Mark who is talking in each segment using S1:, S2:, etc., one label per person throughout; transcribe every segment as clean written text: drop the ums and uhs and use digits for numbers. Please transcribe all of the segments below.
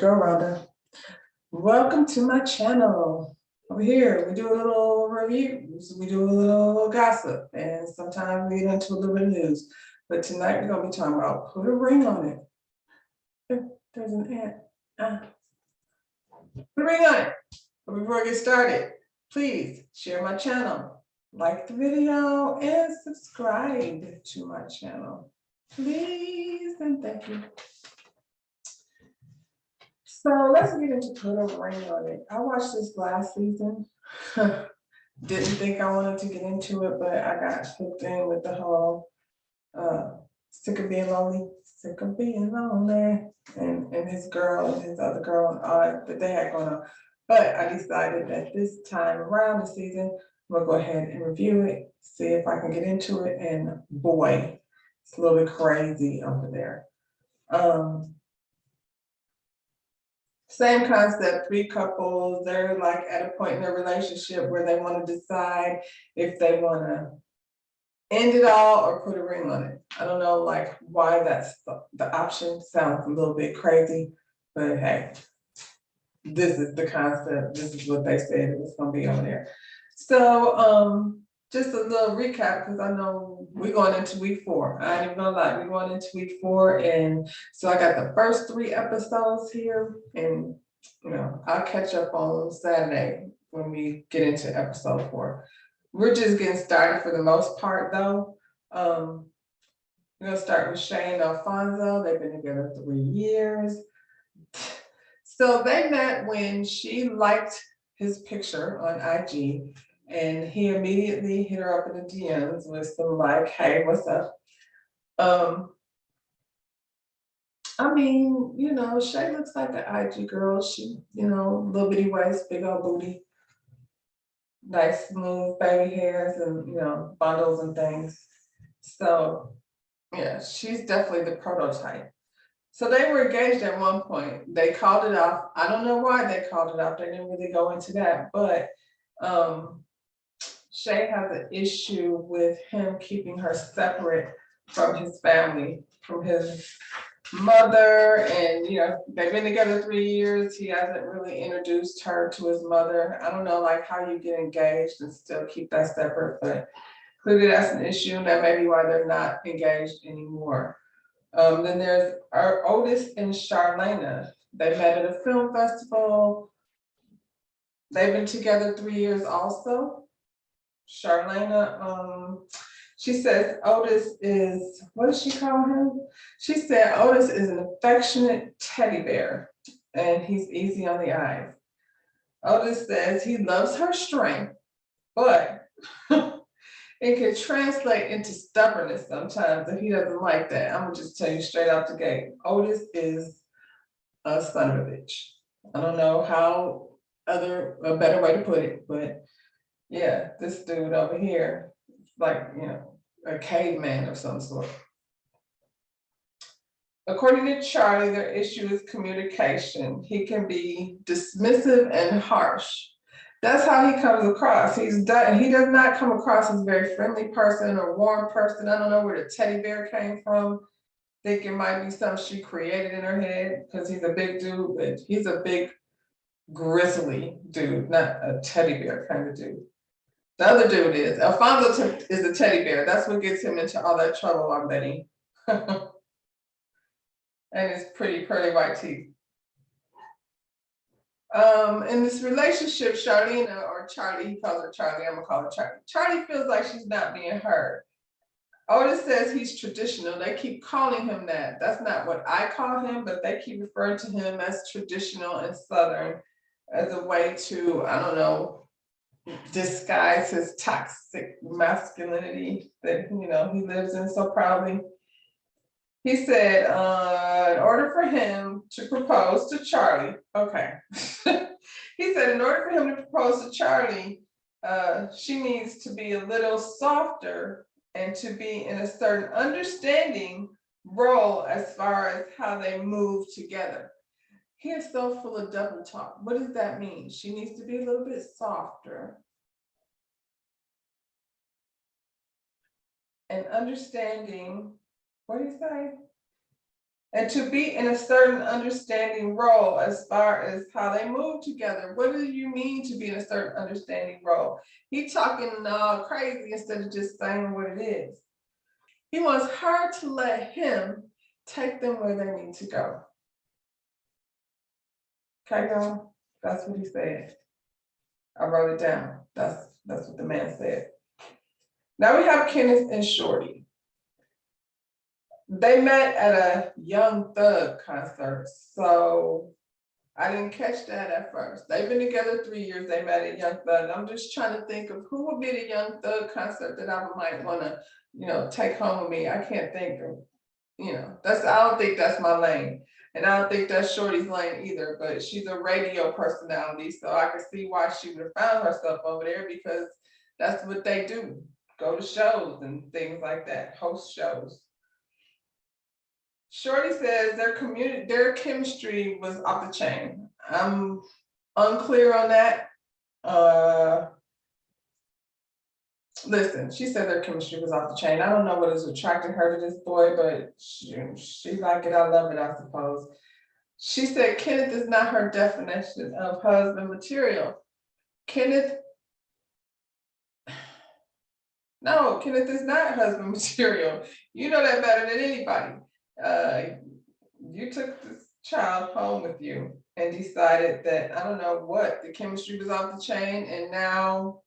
S1: girl Rhonda. Welcome to my channel. Over here, we do a little reviews, we do a little gossip, and sometimes we get into a little bit of news. But tonight we're gonna be talking about put a ring on it. There's an ant. Put a ring on it. But before I get started, please share my channel, like the video, and subscribe to my channel. Please and thank you. So let's get into put a ring on it. I watched this last season. Didn't think I wanted to get into it, but I got hooked in with the whole sick of being lonely, and his girl and his other girl and all that they had going on. But I decided that this time around the season, we'll go ahead and review it, see if I can get into it, and boy, it's a little bit crazy over there. Same concept, three couples, they're like at a point in their relationship where they want to decide if they want to end it all or put a ring on it. I don't know like why that's the option. Sounds a little bit crazy, but hey, this is the concept. This is what they said it was going to be on there. So just a little recap, because I know we're going into week 4. I ain't even gonna lie, we're going into week 4, and so I got the first 3 episodes here, and you know I'll catch up on Saturday when we get into episode 4. We're just getting started for the most part, though. We're gonna start with Shay and Alfonso. They've been together 3 years. So they met when she liked his picture on IG. And he immediately hit her up in the DMs with some like, hey, what's up? I mean, you know, Shay looks like an IG girl. She, you know, little bitty waist, big old booty, nice smooth baby hairs and, you know, bundles and things. So yeah, she's definitely the prototype. So they were engaged at one point. They called it off. I don't know why they called it off. They didn't really go into that, but Shay has an issue with him keeping her separate from his family, from his mother, and you know, they've been together 3 years. He hasn't really introduced her to his mother. I don't know like how you get engaged and still keep that separate, but clearly that's an issue, and that may be why they're not engaged anymore. Then there's our Otis and Charlena. They met at a film festival. They've been together 3 years also. Charlena, she says Otis is, what does she call him? She said Otis is an affectionate teddy bear and he's easy on the eyes. Otis says he loves her strength, but it can translate into stubbornness sometimes if he doesn't like that. I'm gonna just tell you straight out the gate. Otis is a son of a bitch. I don't know how a better way to put it, but yeah, this dude over here, like, you know, a caveman of some sort. According to Charlie, their issue is communication. He can be dismissive and harsh. That's how he comes across. He does not come across as a very friendly person or warm person. I don't know where the teddy bear came from. Think it might be something she created in her head because he's a big dude, but he's a big grizzly dude, not a teddy bear kind of dude. The other dude is Alfonso is a teddy bear. That's what gets him into all that trouble, I'm betting. And his pretty pearly white teeth. In this relationship, Charlena, or Charlie, he calls her Charlie, I'm gonna call her Charlie. Charlie feels like she's not being heard. Otis says he's traditional. They keep calling him that. That's not what I call him, but they keep referring to him as traditional and Southern as a way to, I don't know, disguise his toxic masculinity that you know he lives in so proudly. He said, in order for him to propose to Charlie, okay. He said, in order for him to propose to Charlie, she needs to be a little softer and to be in a certain understanding role as far as how they move together. He is so full of double talk. What does that mean? She needs to be a little bit softer and understanding, what do you say? and to be in a certain understanding role as far as how they move together. What do you mean to be in a certain understanding role? He talking crazy instead of just saying what it is. He wants her to let him take them where they need to go. Okay, y'all? That's what he said. I wrote it down. That's what the man said. Now we have Kenneth and Shorty. They met at a Young Thug concert, so I didn't catch that at first. They've been together 3 years. They met at Young Thug. I'm just trying to think of who would be the Young Thug concert that I might want to, take home with me. I can't think of, I don't think that's my lane. And I don't think that's Shorty's lane either, but she's a radio personality, so I can see why she would have found herself over there, because that's what they do. Go to shows and things like that, host shows. Shorty says their chemistry was off the chain. I'm unclear on that. Listen, she said their chemistry was off the chain. I don't know what is attracting her to this boy, but she like it. I love it, I suppose. She said Kenneth is not her definition of husband material. Kenneth is not husband material. You know that better than anybody. You took this child home with you and decided that, I don't know what, the chemistry was off the chain, and now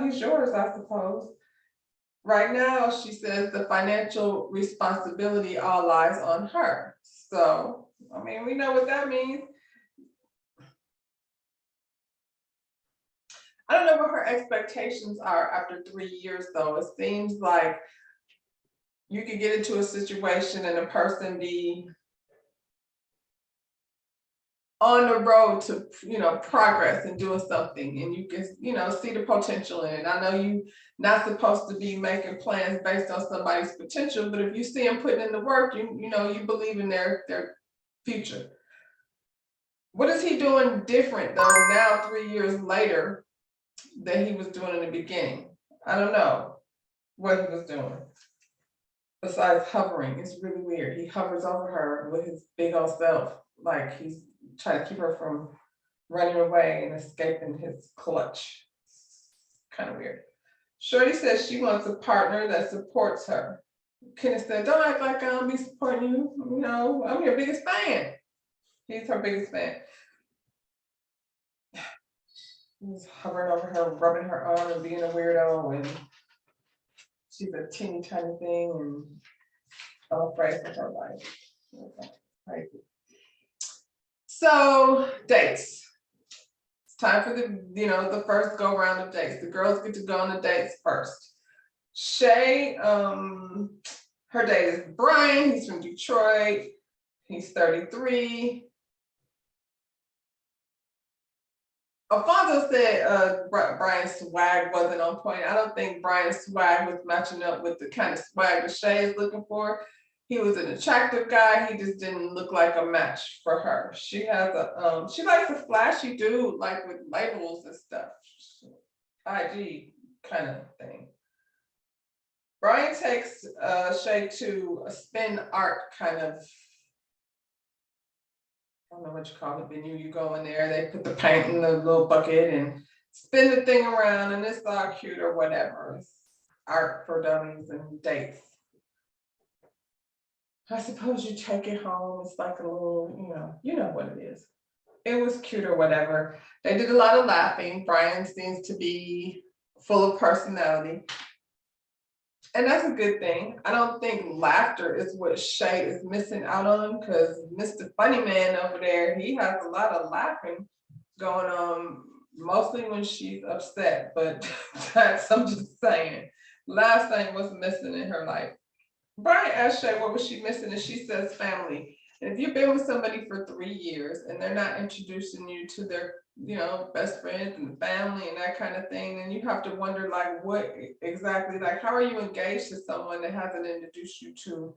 S1: he's yours, I suppose. Right now, she says the financial responsibility all lies on her. So, I mean, we know what that means. I don't know what her expectations are after 3 years, though. It seems like you could get into a situation and a person be on the road to, progress and doing something, and you can, see the potential in it. I know you're not supposed to be making plans based on somebody's potential, but if you see them putting in the work, you believe in their future. What is he doing different though now 3 years later than he was doing in the beginning? I don't know what he was doing besides hovering. It's really weird. He hovers over her with his big old self, like he's trying to keep her from running away and escaping his clutch. Kind of weird. Shorty says she wants a partner that supports her. Kenneth said, don't act like I don't be supporting you. I'm your biggest fan. He's her biggest fan. He's hovering over her, rubbing her arm and being a weirdo, and she's a teeny tiny thing, and I'm afraid for her life. Crazy. So, dates. It's time for the first go round of dates. The girls get to go on the dates first. Shay, her date is Brian. He's from Detroit. He's 33. Alfonso said Brian's swag wasn't on point. I don't think Brian's swag was matching up with the kind of swag that Shay is looking for. He was an attractive guy. He just didn't look like a match for her. She has she likes a flashy dude, like with labels and stuff. IG kind of thing. Brian takes Shay to a spin art kind of, I don't know what you call it, venue. You go in there, they put the paint in the little bucket and spin the thing around, and it's all cute or whatever. It's art for dummies and dates. I suppose you take it home. It's like a little, you know what it is. It was cute or whatever. They did a lot of laughing. Brian seems to be full of personality. And that's a good thing. I don't think laughter is what Shay is missing out on, because Mr. Funny Man over there, he has a lot of laughing going on, mostly when she's upset, but I'm just saying. Last thing was missing in her life. Brian asked Shay what was she missing, and she says family. And if you've been with somebody for 3 years and they're not introducing you to their, best friends and family and that kind of thing, then you have to wonder, like, what exactly, like, how are you engaged to someone that hasn't introduced you to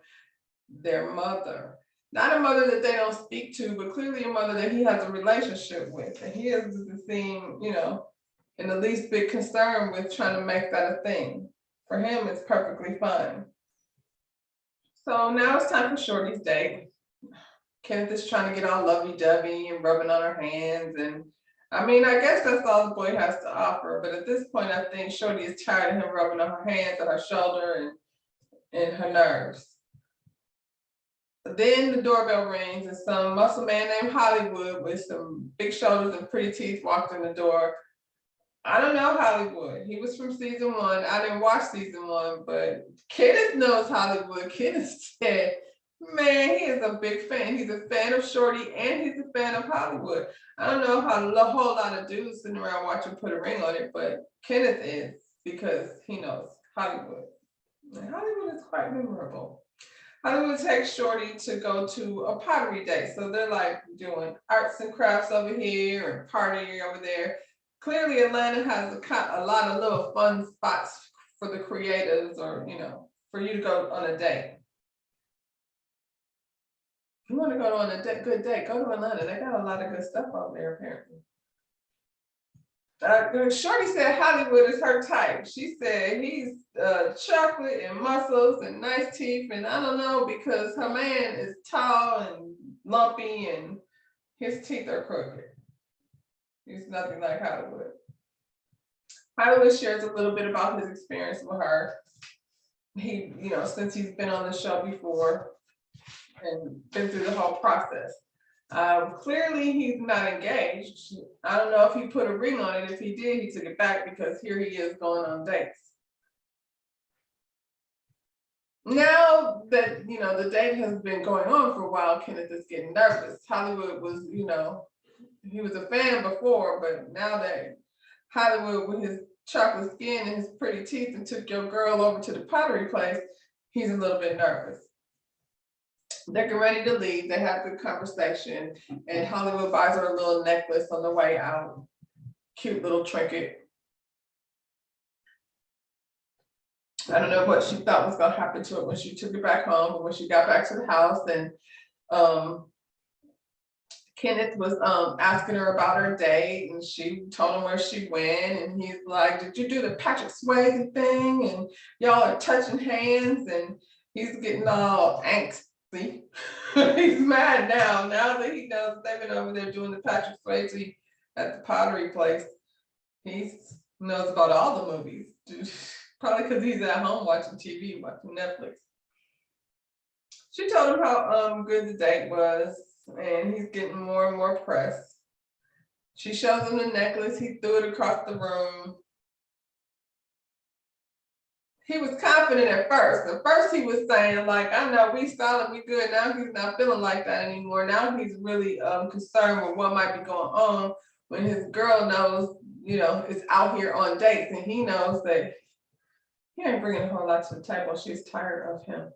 S1: their mother? Not a mother that they don't speak to, but clearly a mother that he has a relationship with. And he doesn't seem, in the least bit concerned with trying to make that a thing. For him, it's perfectly fine. So now it's time for Shorty's date. Kenneth is trying to get all lovey-dovey and rubbing on her hands, and I mean, I guess that's all the boy has to offer. But at this point, I think Shorty is tired of him rubbing on her hands, and her shoulder, and her nerves. Then the doorbell rings, and some muscle man named Hollywood with some big shoulders and pretty teeth walked in the door. I don't know Hollywood. He was from season one. I didn't watch season one, but Kenneth knows Hollywood. Kenneth said, man, he is a big fan. He's a fan of Shorty and he's a fan of Hollywood. I don't know how a whole lot of dudes sitting around watching put a ring on it, but Kenneth is because he knows Hollywood. And Hollywood is quite memorable. Hollywood takes Shorty to go to a pottery day. So they're like doing arts and crafts over here and partying over there. Clearly Atlanta has a lot of little fun spots for the creatives, or, for you to go on a date. If you want to go on a good date, go to Atlanta. They got a lot of good stuff over there, apparently. Shorty said Hollywood is her type. She said he's chocolate and muscles and nice teeth, and I don't know, because her man is tall and lumpy and his teeth are crooked. He's nothing like Hollywood. Hollywood shares a little bit about his experience with her. He, since he's been on the show before and been through the whole process. Clearly he's not engaged. I don't know if he put a ring on it. If he did, he took it back, because here he is going on dates. Now that, the date has been going on for a while, Kenneth is getting nervous. Hollywood was, he was a fan before, but now that Hollywood with his chocolate skin and his pretty teeth and took your girl over to the pottery place, he's a little bit nervous. They're getting ready to leave. They have a good conversation, and Hollywood buys her a little necklace on the way out. Cute little trinket. I don't know what she thought was going to happen to it when she took it back home, but when she got back to the house, and Kenneth was asking her about her date, and she told him where she went, and he's like, did you do the Patrick Swayze thing? And y'all are touching hands, and he's getting all angsty. He's mad now that he knows they've been over there doing the Patrick Swayze at the pottery place. He knows about all the movies, dude. Probably because he's at home watching TV, watching Netflix. She told him how good the date was, and he's getting more and more pressed. She shows him the necklace. He threw it across the room. He was confident at first. At first he was saying, like, I know we solid, we good. Now he's not feeling like that anymore. Now he's really concerned with what might be going on when his girl knows, is out here on dates, and he knows that he ain't bringing a whole lot to the table. She's tired of him.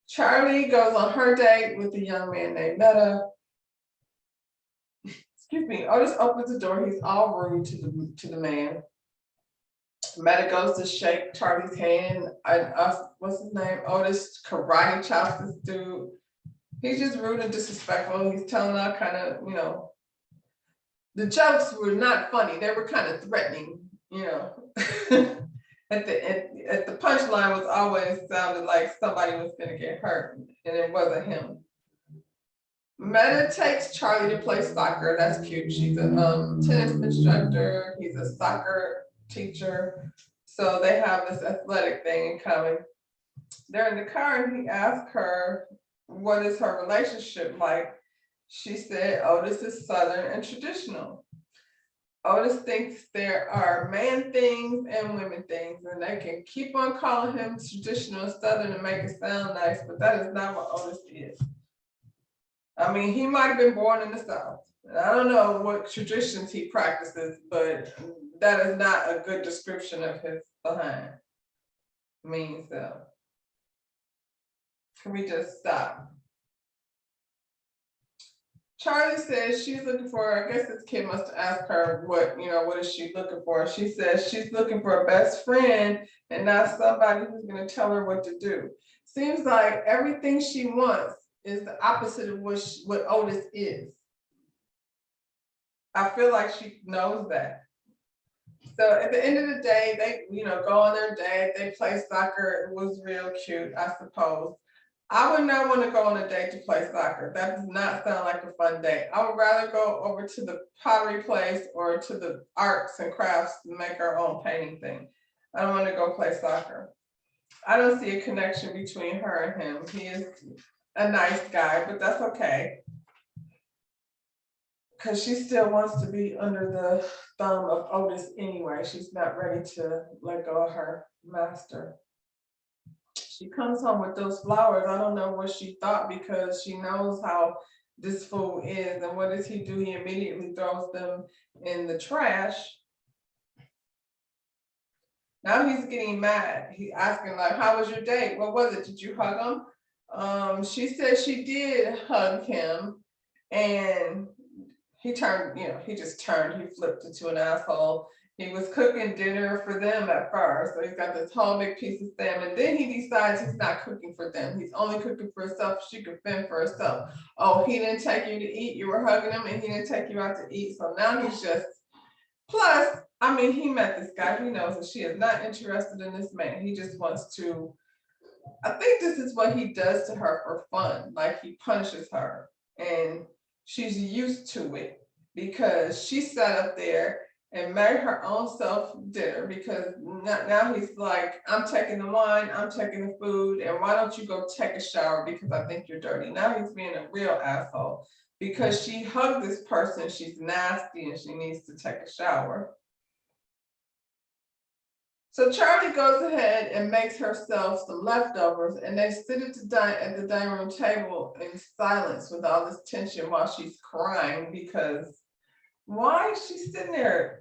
S1: Charlie goes on her date with a young man named Metta. Excuse me. Otis opens the door. He's all rude to the man. Metta goes to shake Charlie's hand. What's his name? Otis karate chops this dude. He's just rude and disrespectful. He's telling all kind of, the jokes were not funny. They were kind of threatening, At the punchline was always sounded like somebody was gonna get hurt, and it wasn't him. Metta takes Charlie to play soccer. That's cute. She's a tennis instructor. He's a soccer teacher. So they have this athletic thing in common. They're in the car, and he asked her, what is her relationship like? She said, Otis is Southern and traditional. Otis thinks there are man things and women things, and they can keep on calling him traditional Southern and make it sound nice, but that is not what Otis is. I mean, he might have been born in the South. And I don't know what traditions he practices, but that is not a good description of his behind. Mean self. Can we just stop? Charlie says she's looking for, I guess this kid must have asked her what is she looking for? She says she's looking for a best friend and not somebody who's going to tell her what to do. Seems like everything she wants is the opposite of what Otis is. I feel like she knows that. So at the end of the day, they, go on their date, they play soccer. It was real cute, I suppose. I would not want to go on a date to play soccer. That does not sound like a fun date. I would rather go over to the pottery place or to the arts and crafts to make our own painting thing. I don't want to go play soccer. I don't see a connection between her and him. He is a nice guy, but that's okay. Because she still wants to be under the thumb of Otis anyway. She's not ready to let go of her master. She comes home with those flowers. I don't know what she thought because she knows how this fool is. And what does he do? He immediately throws them in the trash. Now he's getting mad. He's asking, like, how was your date? What was it? Did you hug him? She said she did hug him, and he turned, he just turned, he flipped into an asshole. He was cooking dinner for them at first. So he's got this whole big piece of salmon. Then he decides he's not cooking for them. He's only cooking for himself. She could fend for herself. Oh, he didn't take you to eat. You were hugging him and he didn't take you out to eat. So now he's just, plus, I mean, he met this guy. He knows that she is not interested in this man. He just wants to, I think this is what he does to her for fun. Like he punishes her and she's used to it because she sat up there and made her own self dinner because now he's like, I'm taking the wine, I'm taking the food, and why don't you go take a shower because I think you're dirty. Now he's being a real asshole because she hugged this person, she's nasty and she needs to take a shower. So Charlie goes ahead and makes herself some leftovers and they sit at the dining room table in silence with all this tension while she's crying because why is she sitting there?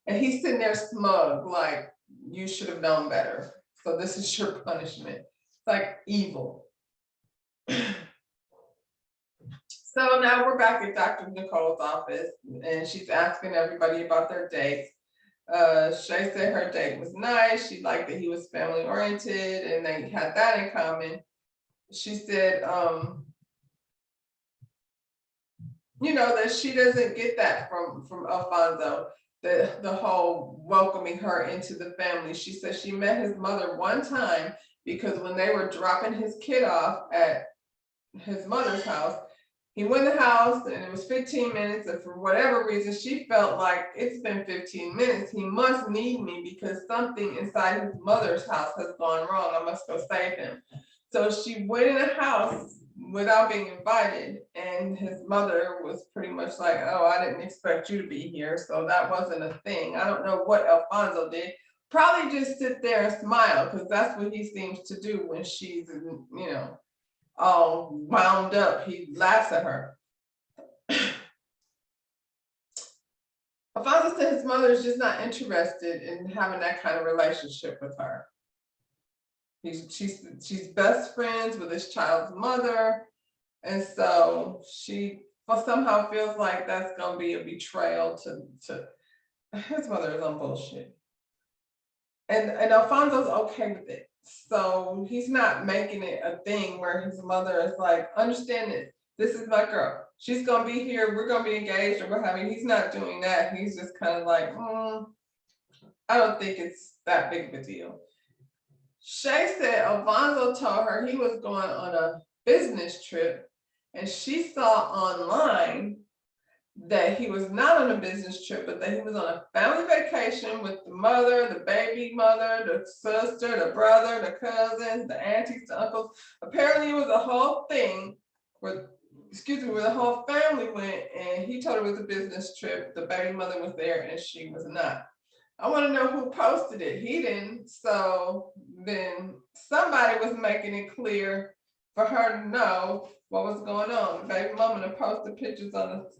S1: And he's sitting there smug, like, you should have known better. So this is your punishment. It's like evil. So now we're back at Dr. Nicole's office and she's asking everybody about their dates. Shay said her date was nice. She liked that he was family oriented and they had that in common. She said, that she doesn't get that from Alfonso, the whole welcoming her into the family. She said she met his mother one time because when they were dropping his kid off at his mother's house, he went in the house and it was 15 minutes. And for whatever reason, she felt like it's been 15 minutes. He must need me because something inside his mother's house has gone wrong. I must go save him. So she went in the house without being invited. And his mother was pretty much like, oh, I didn't expect you to be here. So that wasn't a thing. I don't know what Alfonso did. Probably just sit there and smile because that's what he seems to do when she's, all wound up. He laughs at her. Alfonso said his mother is just not interested in having that kind of relationship with her. She's best friends with his child's mother. And so she somehow feels like that's gonna be a betrayal to his mother is on bullshit. And Alfonso's okay with it. So he's not making it a thing where his mother is like, understand it. This is my girl. She's gonna be here. We're gonna be engaged or what have you. He's not doing that. He's just kind of like, I don't think it's that big of a deal. Shay said Alfonso told her he was going on a business trip and she saw online that he was not on a business trip, but that he was on a family vacation with the mother, the baby mother, the sister, the brother, the cousins, the aunties, the uncles. Apparently it was a whole thing where the whole family went and he told her it was a business trip. The baby mother was there and she was not. I want to know who posted it. He didn't. So then somebody was making it clear for her to know what was going on. The baby mama to posted pictures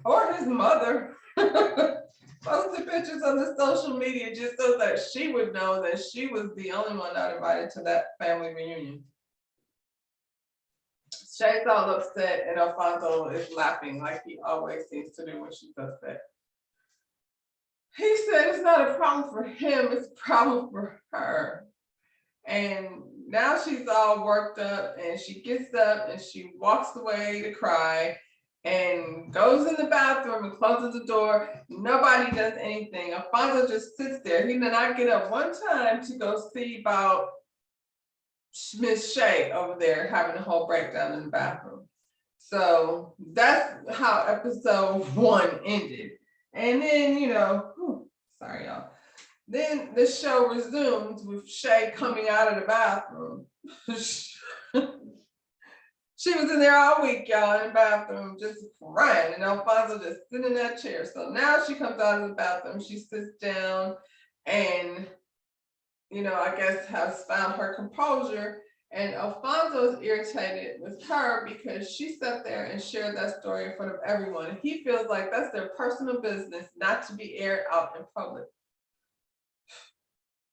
S1: or his mother posted pictures on the social media just so that she would know that she was the only one not invited to that family reunion. Shay's all upset and Alfonso is laughing like he always seems to do when she's upset. He said it's not a problem for him, it's a problem for her. And now she's all worked up and she gets up and she walks away to cry. and goes in the bathroom and closes the door. Nobody does anything. Alfonso just sits there. He did not get up one time to go see about Miss Shay over there having a whole breakdown in the bathroom. So that's how episode 1 ended. And then, sorry, y'all. Then the show resumes with Shay coming out of the bathroom. She was in there all week, y'all, in the bathroom, just crying, and Alfonso just sitting in that chair. So now she comes out of the bathroom, she sits down, and I guess has found her composure. And Alfonso is irritated with her because she sat there and shared that story in front of everyone. He feels like that's their personal business, not to be aired out in public.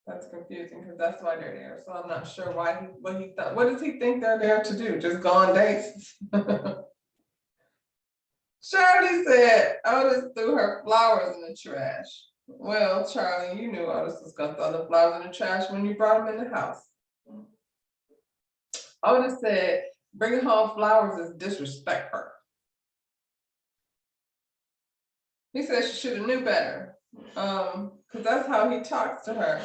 S1: That's confusing because that's why they're there. So I'm not sure what he thought. What does he think they're there to do? Just go on dates? Charlie said Otis threw her flowers in the trash. Well, Charlie, you knew Otis was gonna throw the flowers in the trash when you brought him in the house. Otis said bringing home flowers is disrespect her. He said she should have knew better, because that's how he talks to her.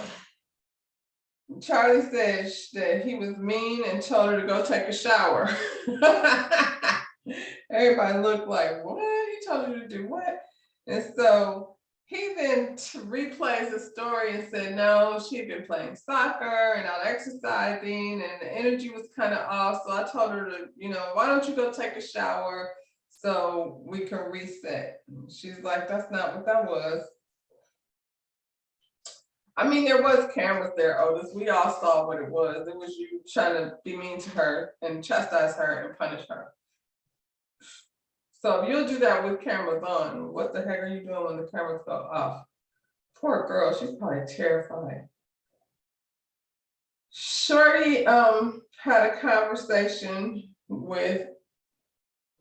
S1: Charlie said that he was mean and told her to go take a shower. Everybody looked like, what? He told you to do what? And so he then replays the story and said, no, she'd been playing soccer and out exercising, and the energy was kind of off. So I told her to, why don't you go take a shower so we can reset? She's like, that's not what that was. I mean, there was cameras there, Otis. We all saw what it was. It was you trying to be mean to her and chastise her and punish her. So if you'll do that with cameras on, what the heck are you doing when the cameras go off? Poor girl, she's probably terrified. Shorty had a conversation with,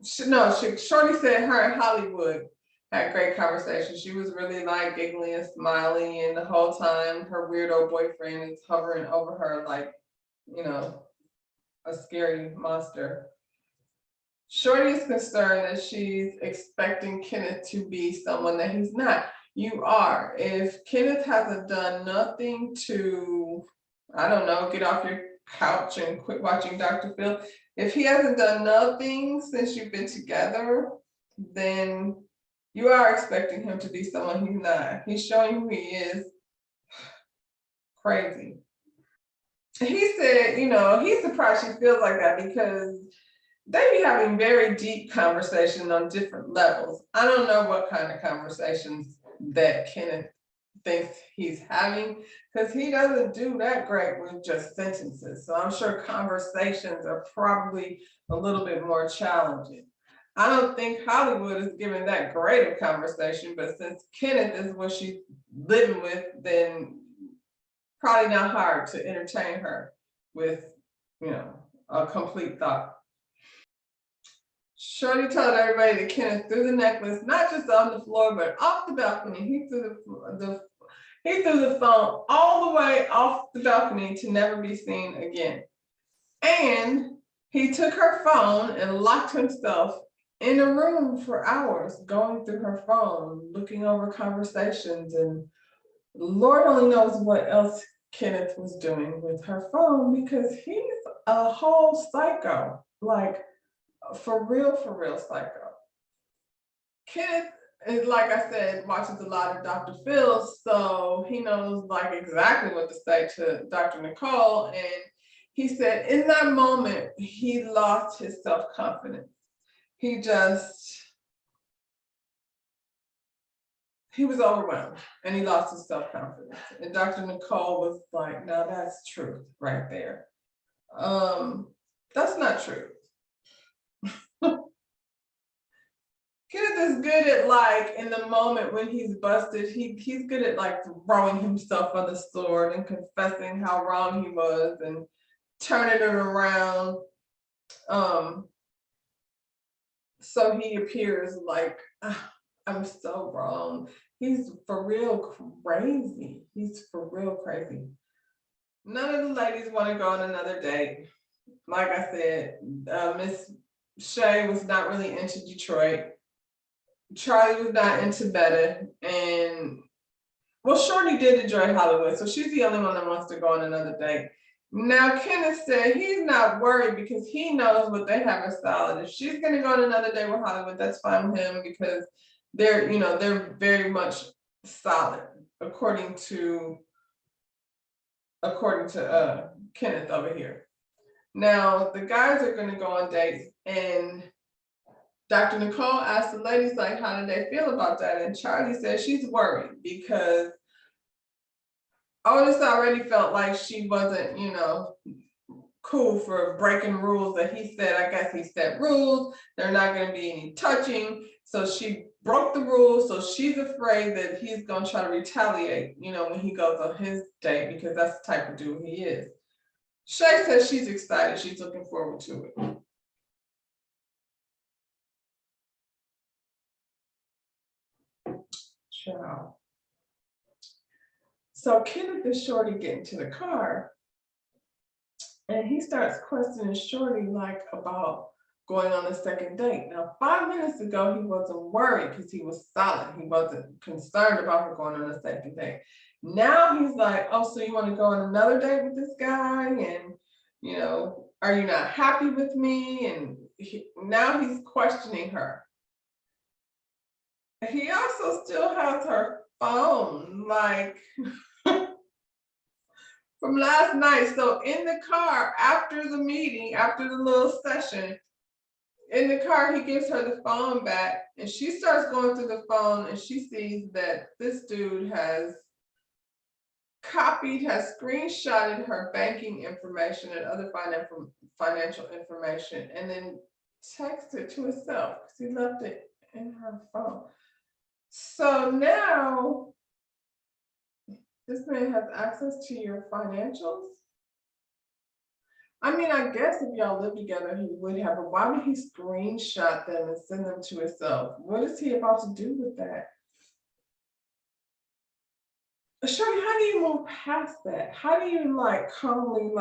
S1: Shorty said her and Hollywood had great conversation. She was really like giggling and smiling, and the whole time her weirdo boyfriend is hovering over her like, a scary monster. Shorty is concerned that she's expecting Kenneth to be someone that he's not. You are. If Kenneth hasn't done nothing to, I don't know, get off your couch and quit watching Dr. Phil, if he hasn't done nothing since you've been together, then you are expecting him to be someone he's not. He's showing who he is. Crazy. He said, he's surprised she feels like that because they be having very deep conversations on different levels. I don't know what kind of conversations that Kenneth thinks he's having, because he doesn't do that great with just sentences. So I'm sure conversations are probably a little bit more challenging. I don't think Hollywood is giving that great of conversation, but since Kenneth is what she's living with, then probably not hard to entertain her with, a complete thought. Shorty told everybody that Kenneth threw the necklace, not just on the floor, but off the balcony. He threw the phone all the way off the balcony to never be seen again. And he took her phone and locked himself in a room for hours, going through her phone, looking over conversations, and Lord only knows what else Kenneth was doing with her phone, because he's a whole psycho, like for real psycho. Kenneth is, like I said, watches a lot of Dr. Phil, so he knows like exactly what to say to Dr. Nicole. And he said in that moment, he lost his self-confidence. He was overwhelmed and he lost his self-confidence. And Dr. Nicole was like, now that's truth right there. That's not true. Kenneth is good at, like, in the moment when he's busted, he's good at like throwing himself on the sword and confessing how wrong he was and turning it around. So he appears like, I'm so wrong. He's for real crazy. He's for real crazy. None of the ladies want to go on another date. Like I said, Miss Shay was not really into Detroit. Charlie was not into Betta, and well, Shorty did enjoy Hollywood, so she's the only one that wants to go on another date. Now, Kenneth said he's not worried because he knows what they have in style. And if she's going to go on another date with Hollywood, that's fine with him because they're very much solid, according to Kenneth over here. Now, the guys are going to go on dates, and Dr. Nicole asked the ladies, like, how did they feel about that? And Charlie said she's worried because Otis already felt like she wasn't, cool for breaking rules that he said. I guess he set rules. There are not going to be any touching. So she broke the rules. So she's afraid that he's going to try to retaliate, when he goes on his date, because that's the type of dude he is. Shay says she's excited. She's looking forward to it. Ciao. So Kenneth and Shorty get into the car, and he starts questioning Shorty like about going on a second date. Now, 5 minutes ago, he wasn't worried because he was solid. He wasn't concerned about her going on a second date. Now he's like, oh, so you want to go on another date with this guy? And, are you not happy with me? And now he's questioning her. He also still has her phone, like, from last night. So in the car, after the meeting, after the little session, in the car, he gives her the phone back, and she starts going through the phone, and she sees that this dude has screenshotted her banking information and other financial information, and then texted to himself because he left it in her phone. So now this man has access to your financials. I mean, I guess if y'all live together, he would have, but why would he screenshot them and send them to himself? What is he about to do with that? Shorty, how do you move past that? How do you calmly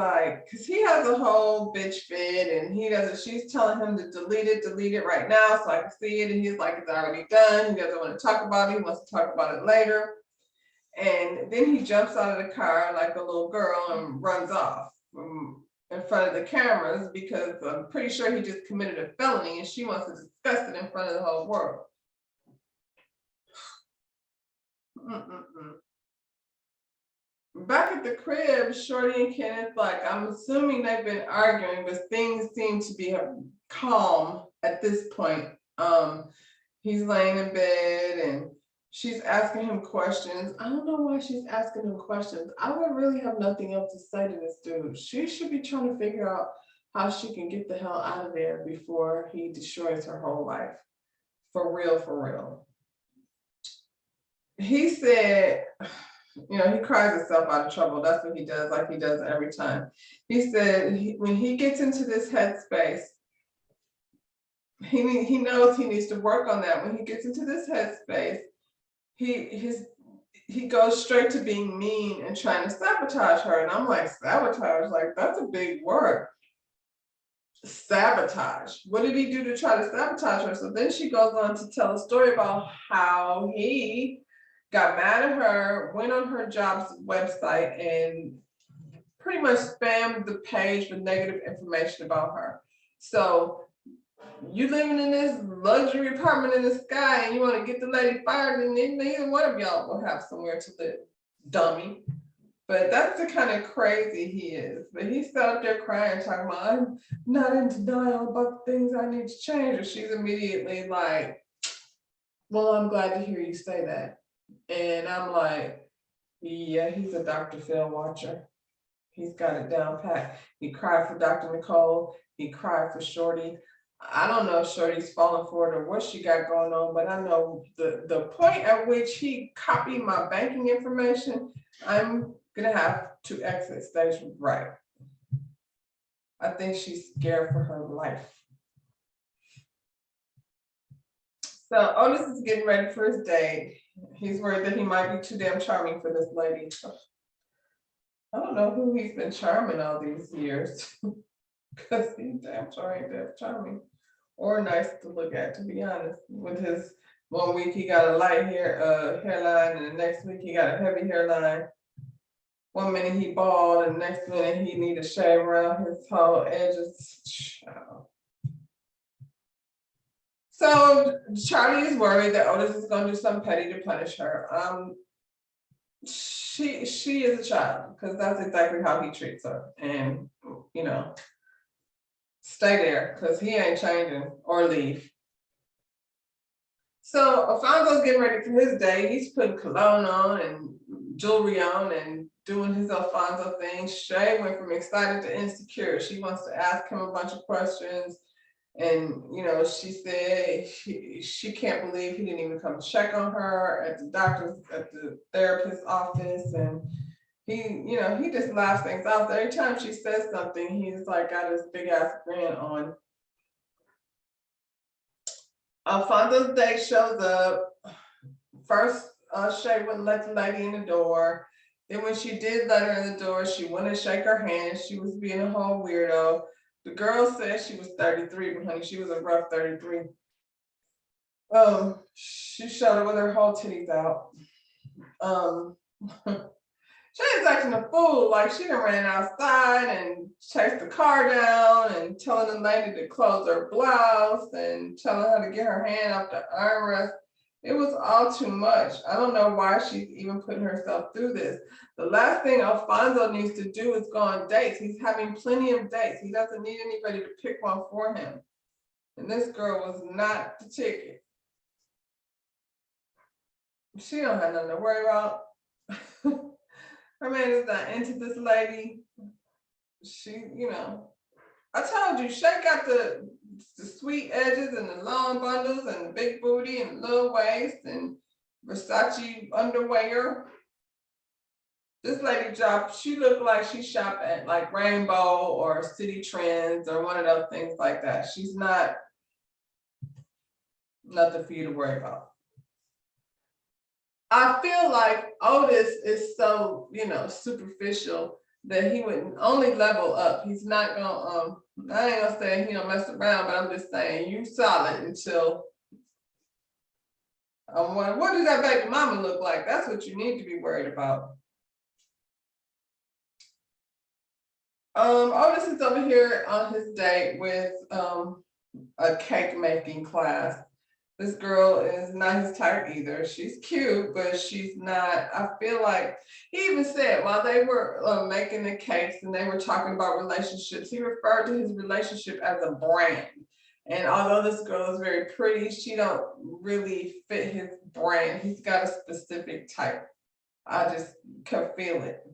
S1: because he has a whole bitch fit and she's telling him to delete it right now so I can see it. And he's like, it's already done. He doesn't want to talk about it. He wants to talk about it later. And then he jumps out of the car like a little girl and runs off in front of the cameras because I'm pretty sure he just committed a felony and she wants to discuss it in front of the whole world. Back at the crib, Shorty and Kenneth, I'm assuming they've been arguing, but things seem to be calm at this point. He's laying in bed and she's asking him questions. I don't know why she's asking him questions. I would really have nothing else to say to this dude. She should be trying to figure out how she can get the hell out of there before he destroys her whole life. For real, for real. He said, he cries himself out of trouble. That's what he does, like he does every time. He said when he gets into this headspace, he knows he needs to work on that. When he gets into this headspace, he goes straight to being mean and trying to sabotage her. And I'm like, sabotage? Like, that's a big word. Sabotage. What did he do to try to sabotage her? So then she goes on to tell a story about how he got mad at her, went on her job's website and pretty much spammed the page with negative information about her. So you living in this luxury apartment in the sky and you want to get the lady fired, and neither one of y'all will have somewhere to live, dummy. But that's the kind of crazy he is. But he's still up there crying, talking about, I'm not in denial about the things I need to change. And she's immediately like, well, I'm glad to hear you say that. And I'm like, yeah, he's a Dr. Phil watcher. He's got it down pat. He cried for Dr. Nicole. He cried for Shorty. I don't know if Shorty's falling for it or what she got going on, but I know the point at which he copied my banking information, I'm gonna have to exit stage right. I think she's scared for her life. So Otis is getting ready for his date. He's worried that he might be too damn charming for this lady. I don't know who he's been charming all these years. Because he's damn sure ain't that charming. or nice to look at, to be honest. With his 1 week he got a light hairline, and the next week he got a heavy hairline. 1 minute he bald, and the next minute he need to shave around his whole edges. Child. So Charlie is worried that Otis is going to do something petty to punish her. She is a child, because that's exactly how he treats her, and you know, stay there because he ain't changing or leave. So Alfonso's getting ready for his day. He's putting cologne on and jewelry on and doing his Alfonso thing. Shay went from excited to insecure. She wants to ask him a bunch of questions. And you know, she said she can't believe he didn't even come check on her at the therapist's office. And he, you know, he just laughs things off. Every time she says something, he's like got his big ass grin on. Alfonso's date shows up. First, Shay wouldn't let the lady in the door. Then when she did let her in the door, she wouldn't shake her hand. She was being a whole weirdo. The girl said she was 33, but honey, she was a rough 33. She showed her with her whole titties out. She was acting a fool, like she done ran outside and chased the car down and telling the lady to close her blouse and telling her to get her hand off the armrest. It was all too much. I don't know why she's even putting herself through this. The last thing Alfonso needs to do is go on dates. He's having plenty of dates. He doesn't need anybody to pick one for him. And this girl was not the ticket. She don't have nothing to worry about. Her man is not into this lady. She, you know, I told you, Shay got the sweet edges and the long bundles and the big booty and little waist and Versace underwear. This lady dropped, she looked like she shopped at like Rainbow or City Trends or one of those things like that. She's not nothing for you to worry about. I feel like Otis is so, you know, superficial that he would only level up. He's not gonna, I ain't gonna say he don't mess around, but I'm just saying you solid until I'm wondering, what does that baby mama look like? That's what you need to be worried about. Otis is over here on his date with a cake making class. This girl is not his type either. She's cute, but she's not. I feel like he even said while they were making the cakes and they were talking about relationships, he referred to his relationship as a brand. And although this girl is very pretty, she don't really fit his brand. He's got a specific type. I just can feel it.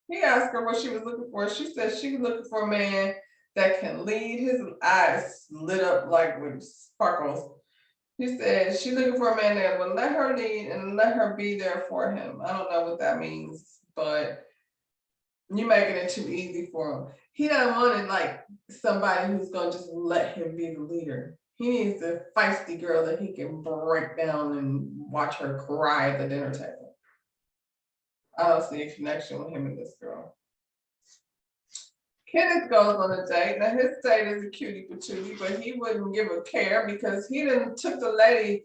S1: He asked her what she was looking for. She said she was looking for a man that can lead. His eyes lit up like with sparkles. He said she's looking for a man that will let her lead and let her be there for him. I don't know what that means, but you're making it too easy for him. He doesn't want it like somebody who's gonna just let him be the leader. He needs a feisty girl that he can break down and watch her cry at the dinner table. I don't see a connection with him and this girl. Kenneth goes on a date. Now his date is a cutie patootie, but he wouldn't give a care because he didn't took the lady,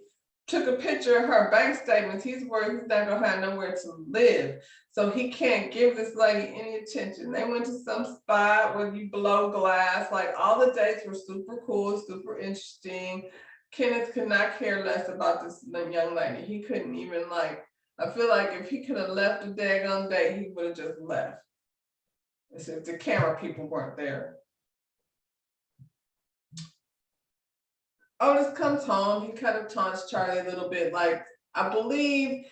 S1: took a picture of her bank statements. He's worried he's not gonna have nowhere to live. So he can't give this lady any attention. They went to some spot where you blow glass. Like all the dates were super cool, super interesting. Kenneth could not care less about this young lady. He couldn't even like, I feel like if he could have left the daggone date, he would have just left. If the camera people weren't there. Otis comes home, he kind of taunts Charlie a little bit, like, I believe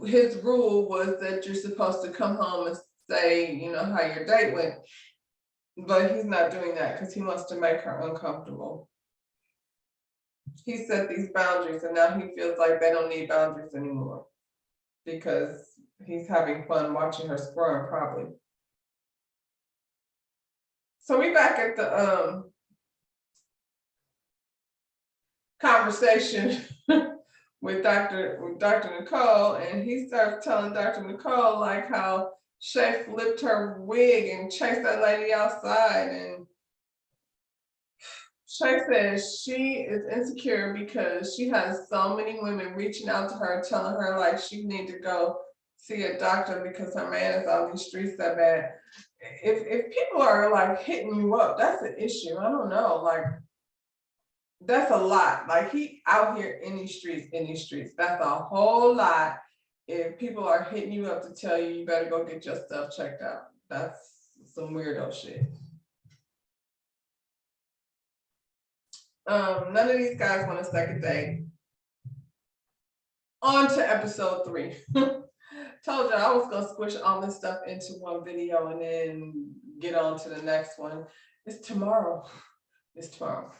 S1: his rule was that you're supposed to come home and say, you know, how your date went. But he's not doing that because he wants to make her uncomfortable. He set these boundaries and now he feels like they don't need boundaries anymore because he's having fun watching her squirm probably. So we back at the conversation with Dr. Nicole, and he starts telling Dr. Nicole like how Shay flipped her wig and chased that lady outside. And Shay says she is insecure because she has so many women reaching out to her, telling her like she need to go see a doctor because her man is on these streets that bad. If people are like hitting you up, that's an issue. I don't know. Like that's a lot. Like he out here in these streets. That's a whole lot. If people are hitting you up to tell you you better go get your stuff checked out, that's some weirdo shit. None of these guys want a second date. On to episode 3. Told you I was gonna squish all this stuff into one video and then get on to the next one. It's tomorrow. It's tomorrow.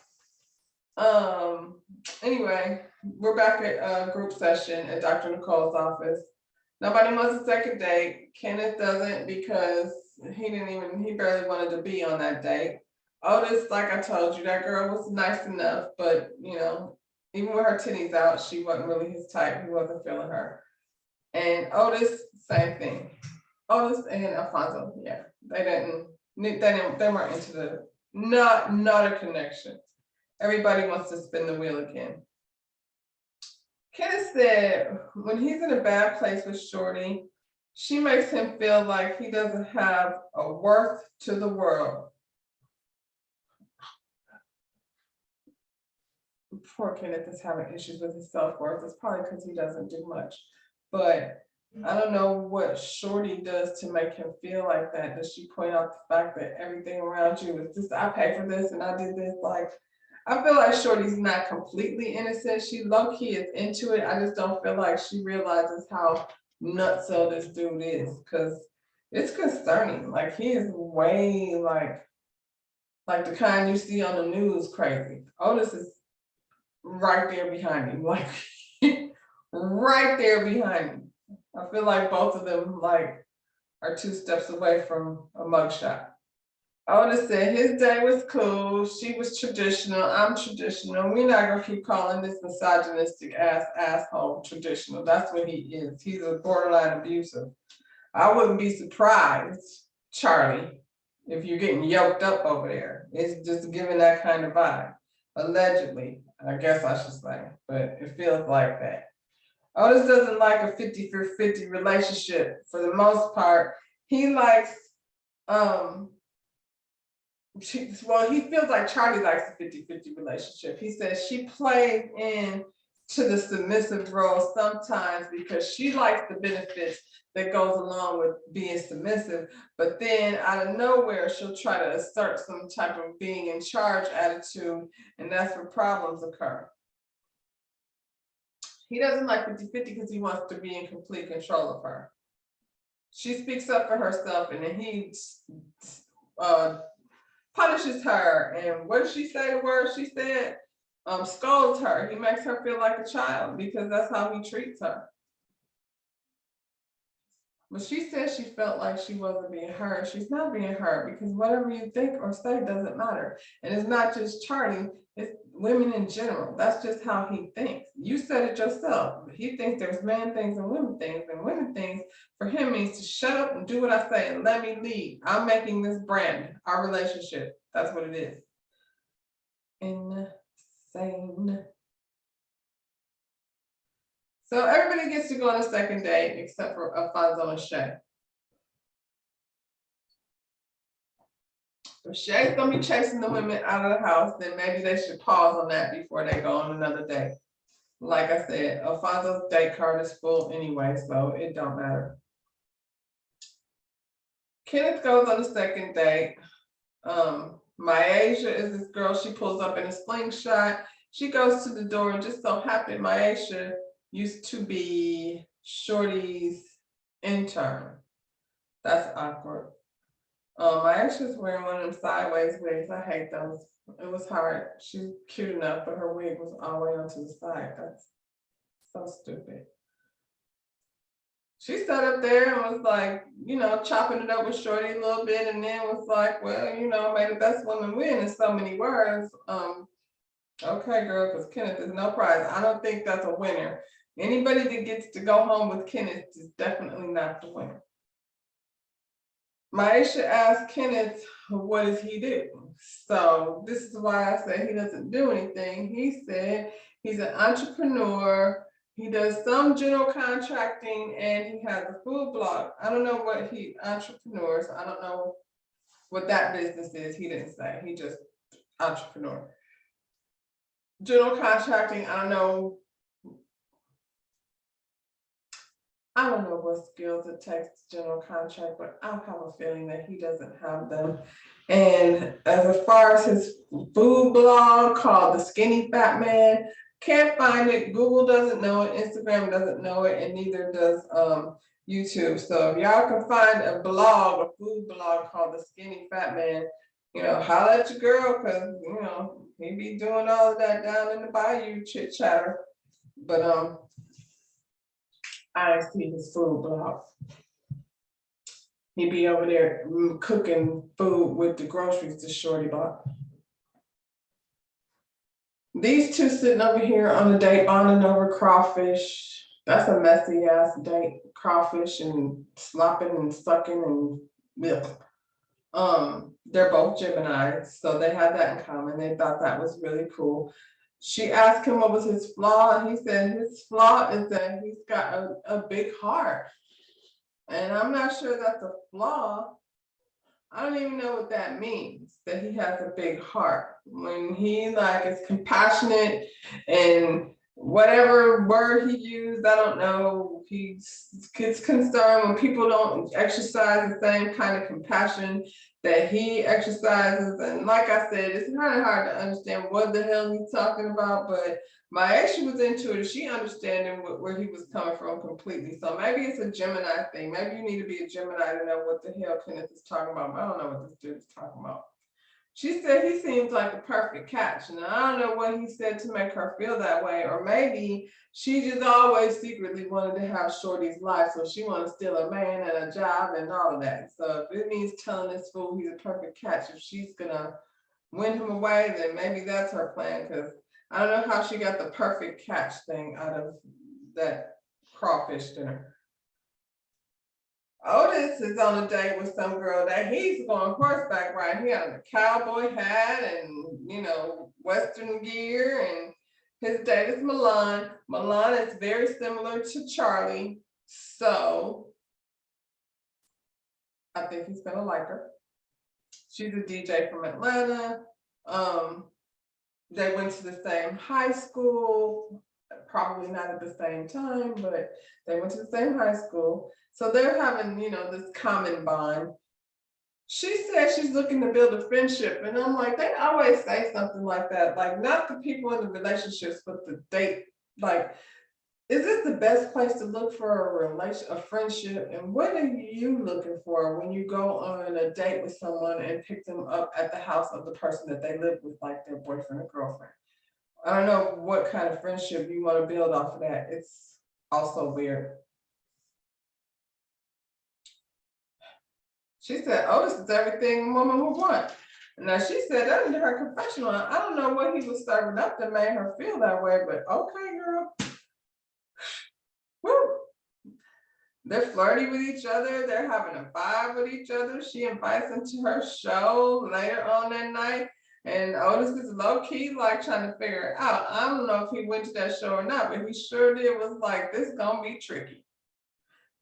S1: Anyway, we're back at a group session at Dr. Nicole's office. Nobody wants a second date. Kenneth doesn't because he barely wanted to be on that date. Otis, like I told you, that girl was nice enough, but even with her titties out, she wasn't really his type. He wasn't feeling her. And Otis, same thing. Otis and Alfonso, yeah, they weren't into the, not a connection. Everybody wants to spin the wheel again. Kenneth said when he's in a bad place with Shorty, she makes him feel like he doesn't have a worth to the world. Poor Kenneth is having issues with his self-worth. It's probably because he doesn't do much. But I don't know what Shorty does to make him feel like that. Does she point out the fact that everything around you is just, I paid for this and I did this? Like, I feel like Shorty's not completely innocent. She low-key is into it. I just don't feel like she realizes how nutso this dude is, because it's concerning. Like he is way like the kind you see on the news crazy. Otis is right there behind him, like right there behind him. I feel like both of them like are 2 steps away from a mugshot. Otis said his day was cool. She was traditional. I'm traditional. We're not gonna keep calling this misogynistic asshole traditional. That's what he is. He's a borderline abusive. I wouldn't be surprised, Charlie, if you're getting yoked up over there. It's just giving that kind of vibe. Allegedly, I guess I should say, but it feels like that. Otis doesn't like a 50-50 relationship for the most part. He likes he feels like Charlie likes a 50-50 relationship. He says she plays in to the submissive role sometimes because she likes the benefits that goes along with being submissive, but then out of nowhere she'll try to assert some type of being in charge attitude, and that's where problems occur. He doesn't like 50-50 because he wants to be in complete control of her. She speaks up for herself and then he punishes her, and what did she say the word she said? Scolds her. He makes her feel like a child because that's how he treats her. But she said she felt like she wasn't being heard. She's not being heard because whatever you think or say doesn't matter. And it's not just Charlie, it's women in general. That's just how he thinks. You said it yourself. He thinks there's man things and women things for him means to shut up and do what I say and let me lead. I'm making this brand, our relationship. That's what it is. Insane. So everybody gets to go on a second date except for Alfonso and Shay. If Shay's gonna be chasing the women out of the house, then maybe they should pause on that before they go on another date. Like I said, Alfonso's date card is full anyway, so it don't matter. Kenneth goes on the second date. Myasia is this girl, she pulls up in a slingshot. She goes to the door and just so happened Myasia used to be Shorty's intern. That's awkward. Myasia's wearing one of them sideways wigs. I hate those. It was hard. She's cute enough, but her wig was all the way onto the side. That's so stupid. She sat up there and was like, chopping it up with Shorty a little bit, and then was like, well, may the best woman win in so many words. Okay, girl, because Kenneth is no prize. I don't think that's a winner. Anybody that gets to go home with Kenneth is definitely not the winner. Maisha asked Kenneth, what does he do? So this is why I say he doesn't do anything. He said he's an entrepreneur. He does some general contracting and he has a food blog. I don't know what entrepreneurs. I don't know what that business is. He didn't say. He just entrepreneur. General contracting. I don't know what skills it takes to general contract, but I have a feeling that he doesn't have them. And as far as his food blog called The Skinny Fat Man, can't find it. Google doesn't know it. Instagram doesn't know it, and neither does YouTube. So if y'all can find a food blog called The Skinny Fat Man, holla at your girl, because he be doing all of that down in the bayou chit chatter. But I see his food blog. He be over there cooking food with the groceries the shorty bought. These two sitting over here on a date bonding over crawfish. That's a messy ass date. Crawfish and slopping and sucking and milk. They're both Geminis, so they had that in common. They thought that was really cool. She asked him what was his flaw, and he said his flaw is that he's got a big heart. And I'm not sure that's a flaw. I don't even know what that means, that he has a big heart. When he is compassionate and whatever word he used, I don't know, he gets concerned when people don't exercise the same kind of compassion that he exercises. And like I said, it's kind of hard to understand what the hell he's talking about, but my ex was into it. She understanding where he was coming from completely. So maybe it's a Gemini thing. Maybe you need to be a Gemini to know what the hell Kenneth is talking about. But I don't know what this dude is talking about. She said he seems like a perfect catch. And I don't know what he said to make her feel that way. Or maybe she just always secretly wanted to have Shorty's life. So she wants to steal a man and a job and all of that. So if it means telling this fool he's a perfect catch, if she's going to win him away, then maybe that's her plan. Because I don't know how she got the perfect catch thing out of that crawfish dinner. Otis is on a date with some girl that he's going horseback riding. He had a cowboy hat and, Western gear. And his date is Milan. Milan is very similar to Charlie. So I think he's going to like her. She's a DJ from Atlanta. They went to the same high school, probably not at the same time, but they went to the same high school. So they're having, this common bond. She said she's looking to build a friendship. And I'm like, they always say something like that. Like, not the people in the relationships, but the date. Like, is this the best place to look for a friendship? And what are you looking for when you go on a date with someone and pick them up at the house of the person that they live with, like their boyfriend or girlfriend? I don't know what kind of friendship you want to build off of that. It's also weird. She said, Otis is everything a woman would want. Now she said that in her confessional. I don't know what he was serving up that made her feel that way, but okay, girl. Woo. They're flirty with each other. They're having a vibe with each other. She invites him to her show later on that night. And Otis is low-key trying to figure it out. I don't know if he went to that show or not, but he sure did was like, this is gonna be tricky.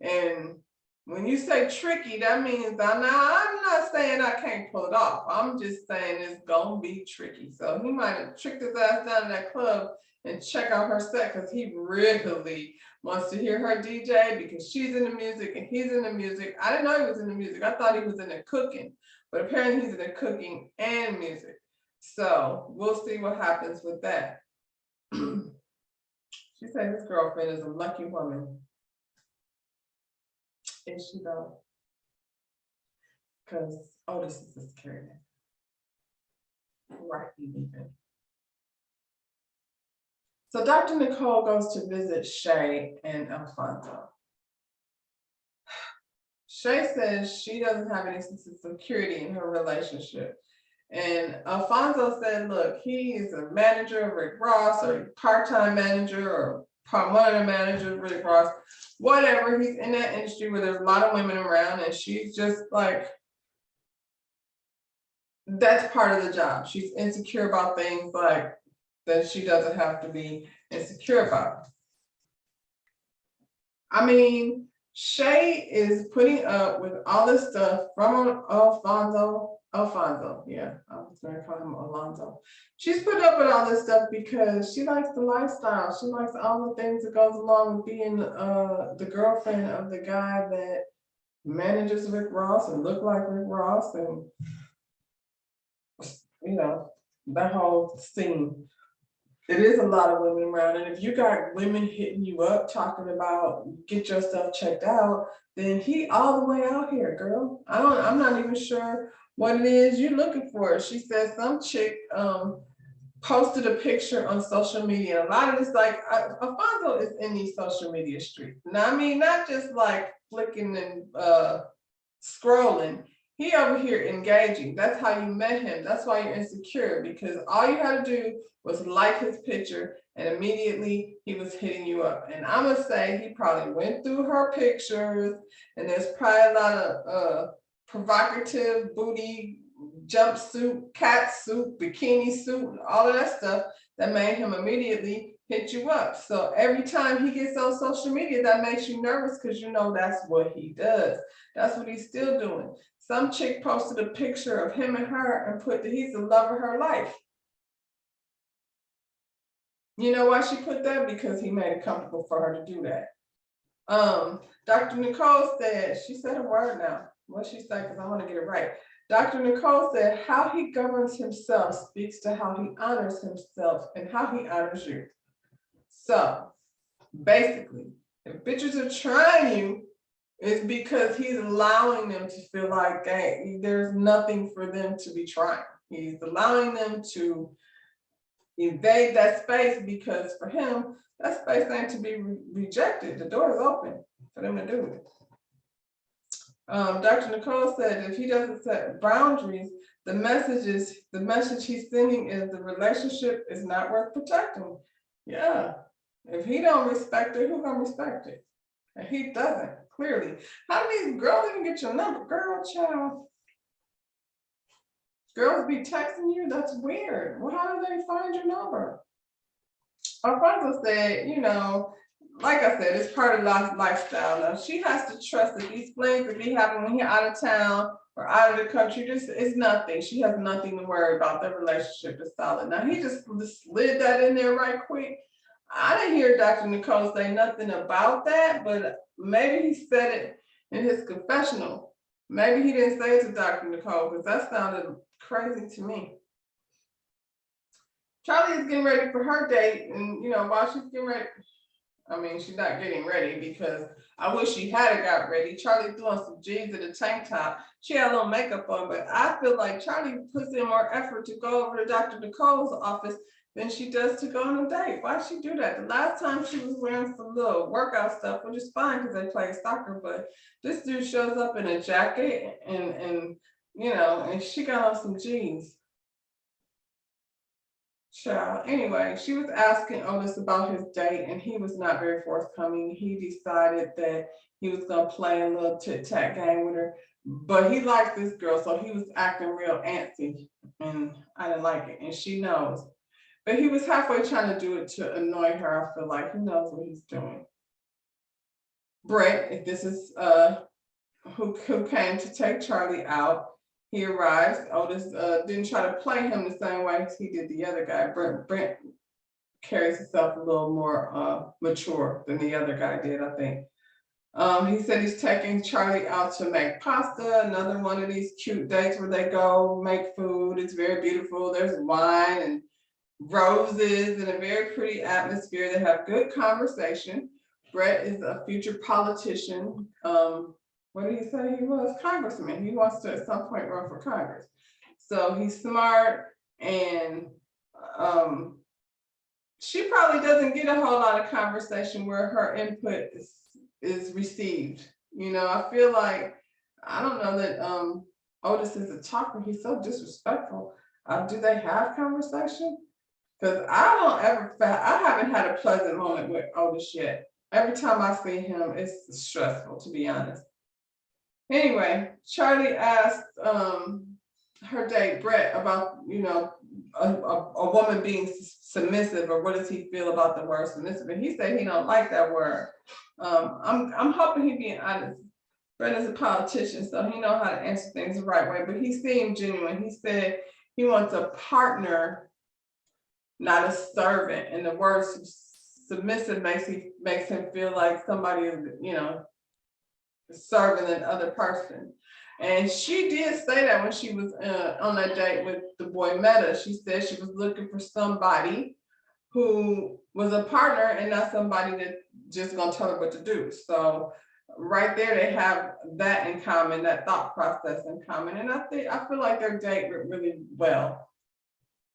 S1: And when you say tricky, that means I'm not saying I can't pull it off. I'm just saying it's gonna be tricky. So he might have tricked his ass down to that club and check out her set because he really wants to hear her DJ because she's in the music and he's in the music. I didn't know he was in the music. I thought he was in the cooking, but apparently he's in the cooking and music. So we'll see what happens with that. She said his girlfriend is a lucky woman. Is she though? Because Otis is a scary man. Right, even. So Dr. Nicole goes to visit Shay and Alfonso. Shay says she doesn't have any sense of security in her relationship. And Alfonso said, look, he is a manager of Rick Ross or part-time manager or one of the managers, Rick Ross, whatever, he's in that industry where there's a lot of women around, and she's just like, that's part of the job. She's insecure about things like that she doesn't have to be insecure about. I mean, Shay is putting up with all this stuff from Alfonso, yeah, I was gonna call him Alonzo. She's put up with all this stuff because she likes the lifestyle. She likes all the things that goes along with being the girlfriend of the guy that manages Rick Ross and look like Rick Ross, and that whole scene. It is a lot of women around, and if you got women hitting you up talking about get your stuff checked out, then he all the way out here, girl. I'm not even sure what it is you're looking for. She said some chick posted a picture on social media. A lot of this, like, Alfonso is in these social media streets. Now, I mean, not just like flicking and scrolling. He over here engaging. That's how you met him. That's why you're insecure, because all you had to do was like his picture and immediately he was hitting you up. And I'm gonna say he probably went through her pictures, and there's probably a lot of provocative booty jumpsuit, cat suit, bikini suit, all of that stuff that made him immediately hit you up. So every time he gets on social media, that makes you nervous because you know that's what he does. That's what he's still doing. Some chick posted a picture of him and her and put that he's the love of her life. You know why she put that? Because he made it comfortable for her to do that. Dr. Nicole said, she said a word now. What she said, because I want to get it right. Dr. Nicole said, how he governs himself speaks to how he honors himself and how he honors you. So basically, if bitches are trying you, it's because he's allowing them to feel like, hey, there's nothing for them to be trying. He's allowing them to invade that space because for him, that space ain't to be rejected. The door is open for them to do it. Dr. Nicole said if he doesn't set boundaries, the message he's sending is the relationship is not worth protecting. Yeah, if he don't respect it, who gonna respect it? And he doesn't, clearly. How do these girls even get your number? Girl, child. Girls be texting you? That's weird. Well, how do they find your number? Alfonso said, like I said, it's part of lifestyle. Now, she has to trust that these flings that be happening when you're out of town or out of the country, just it's nothing. She has nothing to worry about. Their relationship is solid. Now, he just slid that in there right quick. I didn't hear Dr. Nicole say nothing about that, but maybe he said it in his confessional. Maybe he didn't say it to Dr. Nicole, because that sounded crazy to me. Charlie is getting ready for her date, and while she's getting ready, I mean, she's not getting ready because I wish she had got ready. Charlie threw on some jeans and a tank top. She had a little makeup on, but I feel like Charlie puts in more effort to go over to Dr. Nicole's office than she does to go on a date. Why'd she do that? The last time she was wearing some little workout stuff, which is fine because they play soccer, but this dude shows up in a jacket and she got on some jeans. Child. Anyway, she was asking Otis about his date, and he was not very forthcoming. He decided that he was gonna play a little tit-tat game with her, but he liked this girl, so he was acting real antsy, and I didn't like it, and she knows. But he was halfway trying to do it to annoy her. I feel like he knows what he's doing. Brett, if this is who came to take Charlie out. He arrives. Otis didn't try to play him the same way as he did the other guy. Brent carries himself a little more mature than the other guy did, I think. He said he's taking Charlie out to make pasta, another one of these cute dates where they go make food. It's very beautiful. There's wine and roses and a very pretty atmosphere. They have good conversation. Brett is a future politician. What did he say he was? Congressman. He wants to at some point run for Congress. So he's smart, and she probably doesn't get a whole lot of conversation where her input is received. I feel like, I don't know that Otis is a talker. He's so disrespectful. Do they have conversation? Cause I haven't had a pleasant moment with Otis yet. Every time I see him, it's stressful, to be honest. Anyway, Charlie asked her date Brett about, a woman being submissive, or what does he feel about the word submissive, and he said he don't like that word. I'm hoping he being honest. Brett is a politician, so he know how to answer things the right way, but he seemed genuine. He said he wants a partner, not a servant, and the word submissive makes him feel like somebody is, serving an other person. And she did say that when she was on that date with the boy Meta. She said she was looking for somebody who was a partner and not somebody that just gonna tell her what to do. So right there, they have that in common, that thought process in common. And I feel like their date went really well.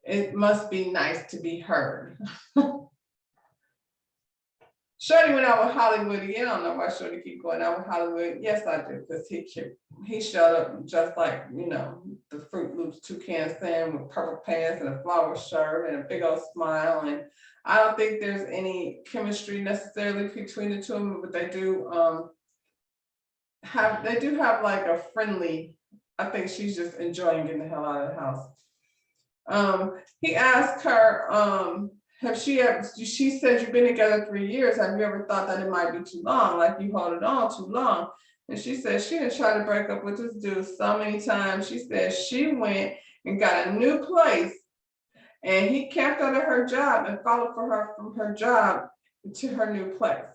S1: It must be nice to be heard. Shorty went out with Hollywood again. I don't know why Shorty keep going out with Hollywood. Yes, I do, because he showed up just like, the Fruit Loops Toucan Sam with purple pants and a flower shirt and a big old smile. And I don't think there's any chemistry necessarily between the two of them, but they do have like a friendly. I think she's just enjoying getting the hell out of the house. He asked her, she said you've been together 3 years. Have you ever thought that it might be too long? Like you hold it on too long? And she said she didn't try to break up with this dude so many times. She said she went and got a new place and he camped out of her job and followed for her from her job to her new place.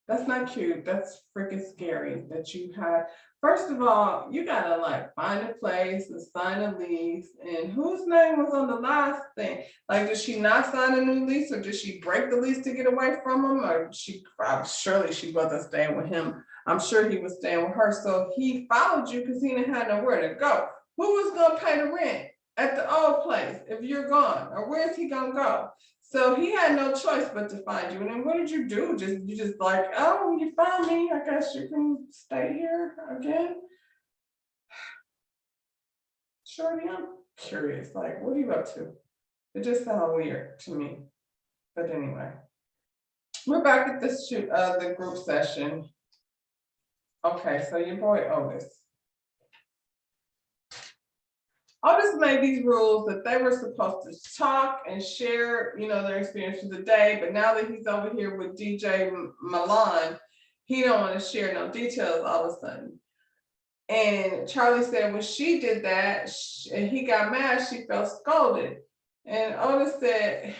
S1: That's not cute. That's freaking scary that you had. First of all, you gotta like find a place and sign a lease. And whose name was on the last thing? Like, did she not sign a new lease, or did she break the lease to get away from him? Or surely she wasn't staying with him. I'm sure he was staying with her. So he followed you because he didn't have nowhere to go. Who was gonna pay the rent at the old place if you're gone? Or where's he gonna go? So he had no choice but to find you. And then what did you do? You just like, oh, you found me. I guess you can stay here again. Shorty, I'm curious. Like, what are you up to? It just sounds weird to me. But anyway, we're back at the group session. Okay, so your boy Otis. Otis made these rules that they were supposed to talk and share, their experience of the day. But now that he's over here with DJ Milan, he don't want to share no details all of a sudden. And Charlie said when she did that, and he got mad, she felt scolded. And Otis said,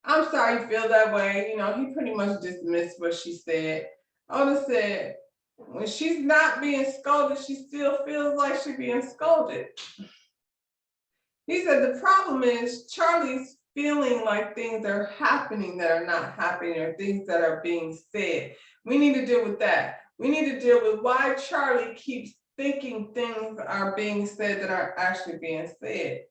S1: I'm sorry you feel that way. He pretty much dismissed what she said. Otis said, when she's not being scolded, she still feels like she's being scolded. He said the problem is Charlie's feeling like things are happening that are not happening, or things that are being said. We need to deal with that. We need to deal with why Charlie keeps thinking things are being said that aren't actually being said.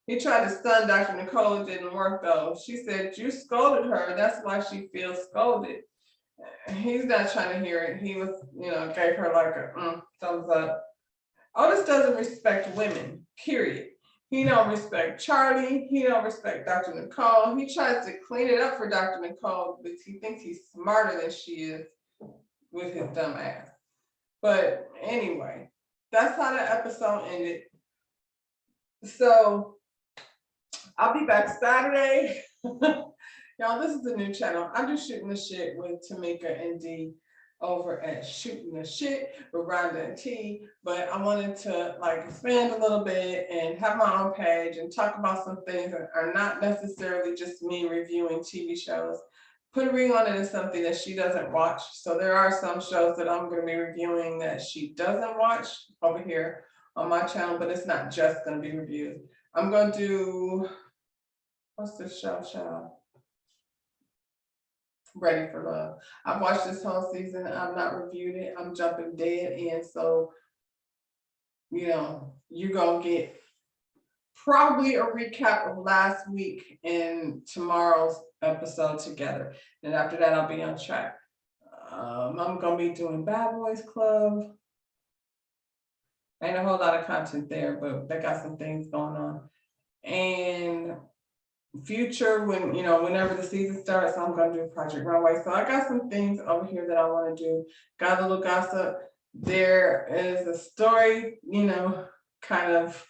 S1: He tried to stun Dr. Nicole. It didn't work though. She said, you scolded her. That's why she feels scolded. He's not trying to hear it. He was, gave her like a thumbs up. Otis doesn't respect women, period. He don't respect Charlie. He don't respect Dr. Nicole. He tries to clean it up for Dr. Nicole because he thinks he's smarter than she is with his dumb ass. But anyway, that's how the episode ended. So I'll be back Saturday. Y'all, this is a new channel. I do Shooting the Shit with Tamika and Dee over at Shooting the Shit with Rhonda and T. But I wanted to expand a little bit and have my own page and talk about some things that are not necessarily just me reviewing TV shows. Put a Ring on It is something that she doesn't watch. So there are some shows that I'm going to be reviewing that she doesn't watch over here on my channel, but it's not just going to be reviewed. I'm going to do, what's this show? Ready for Love. I've watched this whole season. I've not reviewed it. I'm jumping dead in. So, you're going to get probably a recap of last week and tomorrow's episode together. And after that, I'll be on track. I'm going to be doing Bad Boys Club. Ain't a whole lot of content there, but they got some things going on. And future, when whenever the season starts, I'm gonna do Project Runway. So I got some things over here that I want to do. Got a little gossip. There is a story, kind of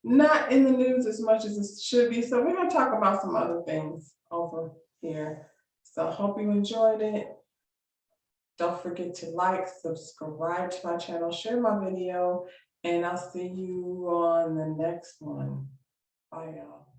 S1: not in the news as much as it should be. So we're gonna talk about some other things over here. So I hope you enjoyed it. Don't forget to like, subscribe to my channel, share my video, and I'll see you on the next one. Bye, y'all.